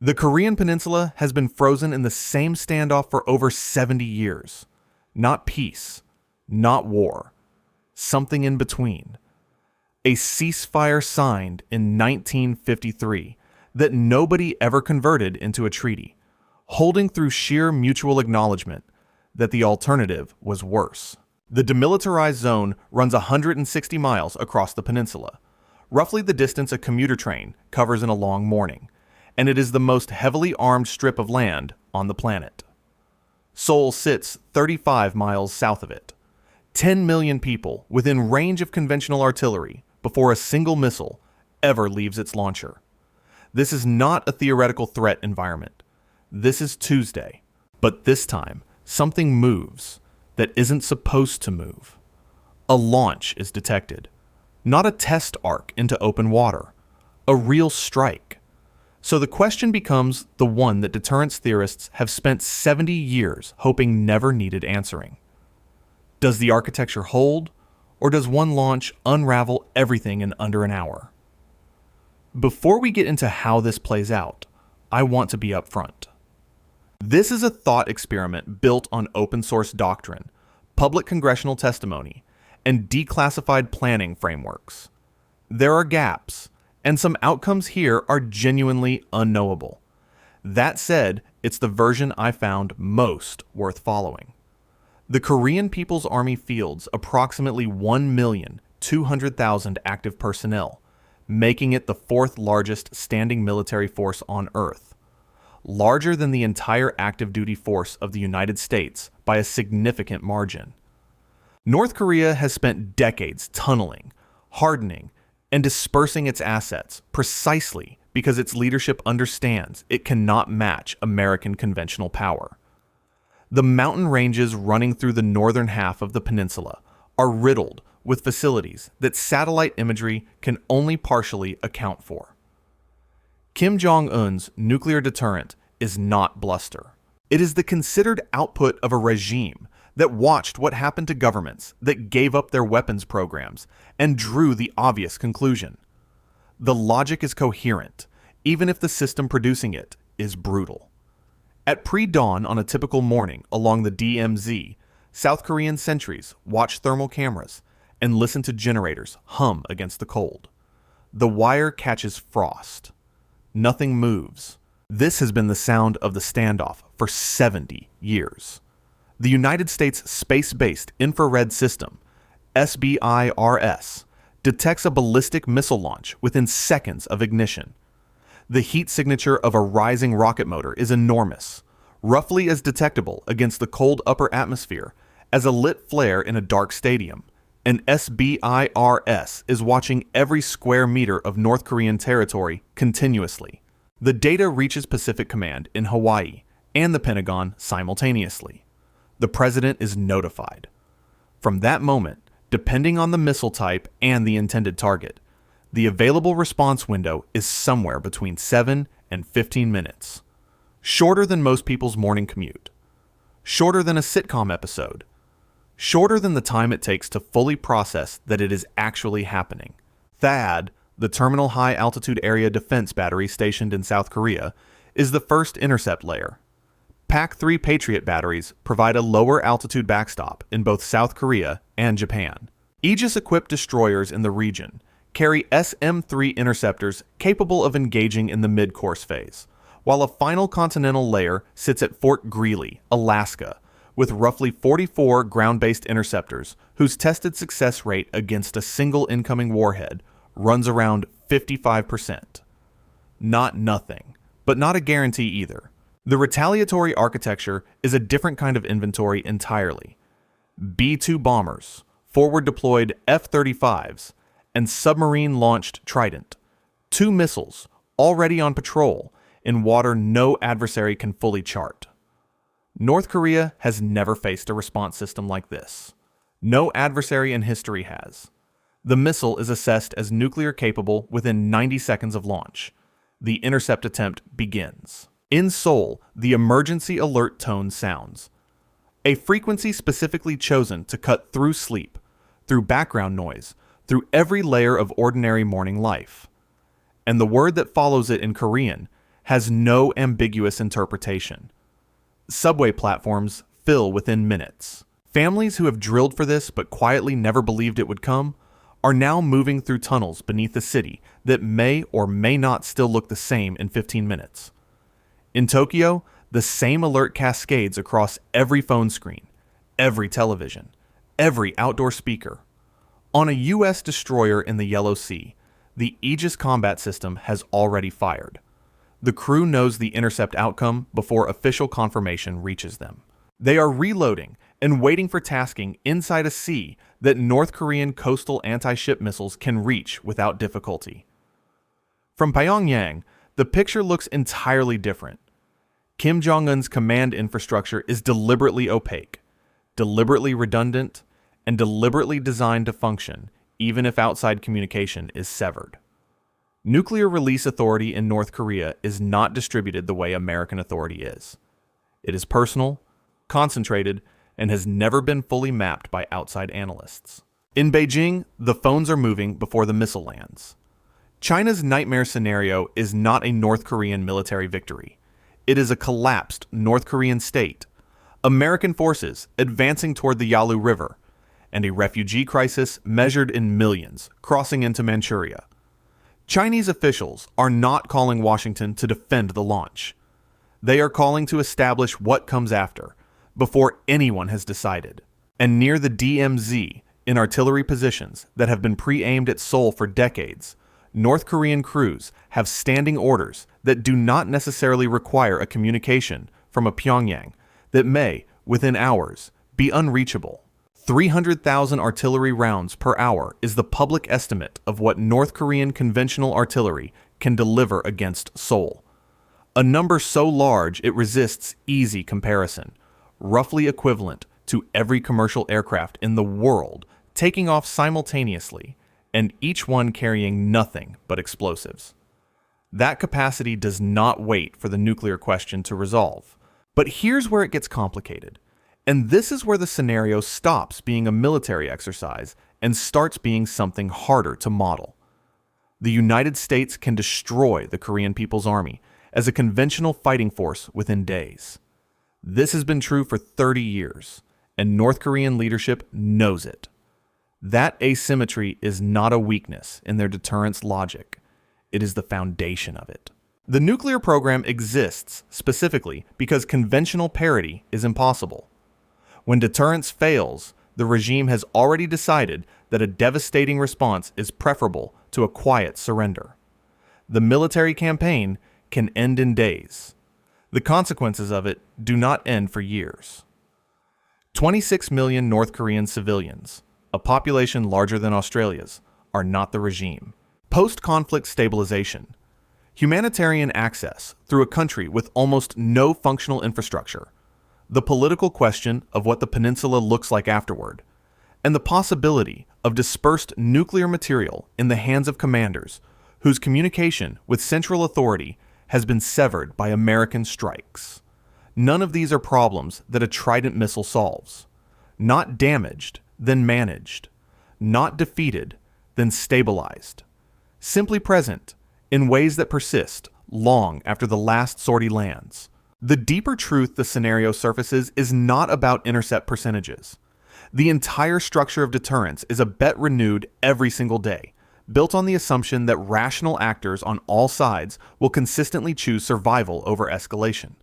The Korean Peninsula has been frozen in the same standoff for over 70 years. Not peace, not war, something in between. A ceasefire signed in 1953 that nobody ever converted into a treaty, holding through sheer mutual acknowledgment that the alternative was worse. The demilitarized zone runs 160 miles across the peninsula, roughly the distance a commuter train covers in a long morning, and it is the most heavily armed strip of land on the planet. Seoul sits 35 miles south of it. 10 million people within range of conventional artillery before a single missile ever leaves its launcher. This is not a theoretical threat environment. This is Tuesday, but this time something moves that isn't supposed to move. A launch is detected, not a test arc into open water, a real strike. So the question becomes the one that deterrence theorists have spent 70 years hoping never needed answering. Does the architecture hold, or does one launch unravel everything in under an hour? Before we get into how this plays out, I want to be upfront. This is a thought experiment built on open source doctrine, public congressional testimony, and declassified planning frameworks. There are gaps, and some outcomes here are genuinely unknowable. That said, it's the version I found most worth following. The Korean People's Army fields approximately 1,200,000 active personnel, making it the fourth largest standing military force on Earth, larger than the entire active duty force of the United States by a significant margin. North Korea has spent decades tunneling, hardening, and dispersing its assets precisely because its leadership understands it cannot match American conventional power. The mountain ranges running through the northern half of the peninsula are riddled with facilities that satellite imagery can only partially account for. Kim Jong-un's nuclear deterrent is not bluster. It is the considered output of a regime that watched what happened to governments that gave up their weapons programs and drew the obvious conclusion. The logic is coherent, even if the system producing it is brutal. At pre-dawn on a typical morning along the DMZ, South Korean sentries watch thermal cameras and listen to generators hum against the cold. The wire catches frost. Nothing moves. This has been the sound of the standoff for 70 years. The United States Space-Based Infrared System, SBIRS, detects a ballistic missile launch within seconds of ignition. The heat signature of a rising rocket motor is enormous, roughly as detectable against the cold upper atmosphere as a lit flare in a dark stadium. And SBIRS is watching every square meter of North Korean territory continuously. The data reaches Pacific Command in Hawaii and the Pentagon simultaneously. The president is notified. From that moment, depending on the missile type and the intended target, the available response window is somewhere between 7 and 15 minutes. Shorter than most people's morning commute. Shorter than a sitcom episode. Shorter than the time it takes to fully process that it is actually happening. THAAD, the Terminal High Altitude Area Defense Battery stationed in South Korea, is the first intercept layer. PAC-3 Patriot batteries provide a lower altitude backstop in both South Korea and Japan. Aegis-equipped destroyers in the region carry SM-3 interceptors capable of engaging in the mid-course phase, while a final continental layer sits at Fort Greely, Alaska, with roughly 44 ground-based interceptors whose tested success rate against a single incoming warhead runs around 55%. Not nothing, but not a guarantee either. The retaliatory architecture is a different kind of inventory entirely. B-2 bombers, forward-deployed F-35s, and submarine-launched Trident. 2 missiles, already on patrol, in water no adversary can fully chart. North Korea has never faced a response system like this. No adversary in history has. The missile is assessed as nuclear capable within 90 seconds of launch. The intercept attempt begins. In Seoul, the emergency alert tone sounds. A frequency specifically chosen to cut through sleep, through background noise, through every layer of ordinary morning life. And the word that follows it in Korean has no ambiguous interpretation. Subway platforms fill within minutes. Families who have drilled for this but quietly never believed it would come are now moving through tunnels beneath the city that may or may not still look the same in 15 minutes. In Tokyo, the same alert cascades across every phone screen, every television, every outdoor speaker. On a U.S. destroyer in the Yellow Sea, the Aegis combat system has already fired. The crew knows the intercept outcome before official confirmation reaches them. They are reloading and waiting for tasking inside a sea that North Korean coastal anti-ship missiles can reach without difficulty. From Pyongyang, the picture looks entirely different. Kim Jong-un's command infrastructure is deliberately opaque, deliberately redundant, and deliberately designed to function even if outside communication is severed. Nuclear release authority in North Korea is not distributed the way American authority is. It is personal, concentrated, and has never been fully mapped by outside analysts. In Beijing, the phones are moving before the missile lands. China's nightmare scenario is not a North Korean military victory. It is a collapsed North Korean state, American forces advancing toward the Yalu River, and a refugee crisis measured in millions crossing into Manchuria. Chinese officials are not calling Washington to defend the launch. They are calling to establish what comes after, before anyone has decided. And near the DMZ, in artillery positions that have been pre-aimed at Seoul for decades, North Korean crews have standing orders that do not necessarily require a communication from a Pyongyang that may, within hours, be unreachable. 300,000 artillery rounds per hour is the public estimate of what North Korean conventional artillery can deliver against Seoul. A number so large it resists easy comparison, roughly equivalent to every commercial aircraft in the world taking off simultaneously, and each one carrying nothing but explosives. That capacity does not wait for the nuclear question to resolve. But here's where it gets complicated. And this is where the scenario stops being a military exercise and starts being something harder to model. The United States can destroy the Korean People's Army as a conventional fighting force within days. This has been true for 30 years, and North Korean leadership knows it. That asymmetry is not a weakness in their deterrence logic. It is the foundation of it. The nuclear program exists specifically because conventional parity is impossible. When deterrence fails, the regime has already decided that a devastating response is preferable to a quiet surrender. The military campaign can end in days. The consequences of it do not end for years. 26 million North Korean civilians, a population larger than Australia's, are not the regime. Post-conflict stabilization, humanitarian access through a country with almost no functional infrastructure, the political question of what the peninsula looks like afterward, and the possibility of dispersed nuclear material in the hands of commanders whose communication with central authority has been severed by American strikes. None of these are problems that a Trident missile solves. Not damaged, then managed. Not defeated, then stabilized. Simply present in ways that persist long after the last sortie lands. The deeper truth the scenario surfaces is not about intercept percentages. The entire structure of deterrence is a bet renewed every single day, built on the assumption that rational actors on all sides will consistently choose survival over escalation.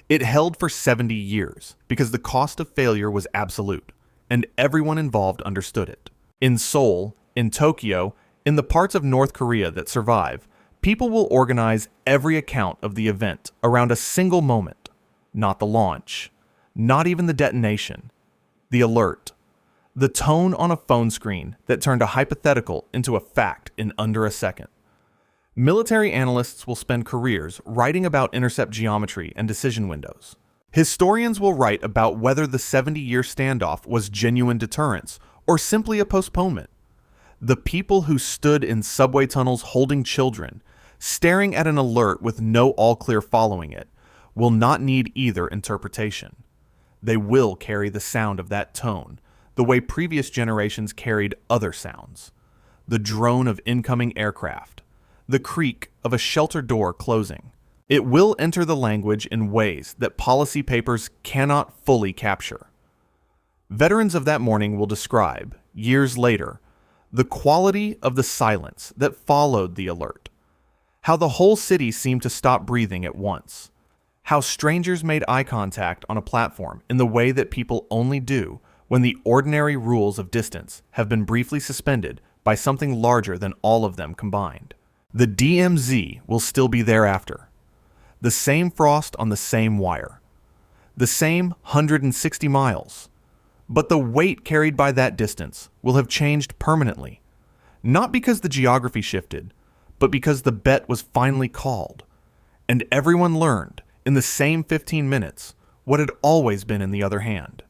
It held for 70 years because the cost of failure was absolute, and everyone involved understood it. In Seoul, in Tokyo, in the parts of North Korea that survive, people will organize every account of the event around a single moment, not the launch, not even the detonation, the alert, the tone on a phone screen that turned a hypothetical into a fact in under a second. Military analysts will spend careers writing about intercept geometry and decision windows. Historians will write about whether the 70-year standoff was genuine deterrence or simply a postponement. The people who stood in subway tunnels holding children, staring at an alert with no all-clear following it, will not need either interpretation. They will carry the sound of that tone, the way previous generations carried other sounds. The drone of incoming aircraft, the creak of a shelter door closing, It will enter the language in ways that policy papers cannot fully capture. Veterans of that morning will describe, years later, the quality of the silence that followed the alert, how the whole city seemed to stop breathing at once, how strangers made eye contact on a platform in the way that people only do when the ordinary rules of distance have been briefly suspended by something larger than all of them combined. The DMZ will still be thereafter. The same frost on the same wire. The same 160 miles. But the weight carried by that distance will have changed permanently. Not because the geography shifted, but because the bet was finally called. And everyone learned, in the same 15 minutes, what had always been in the other hand.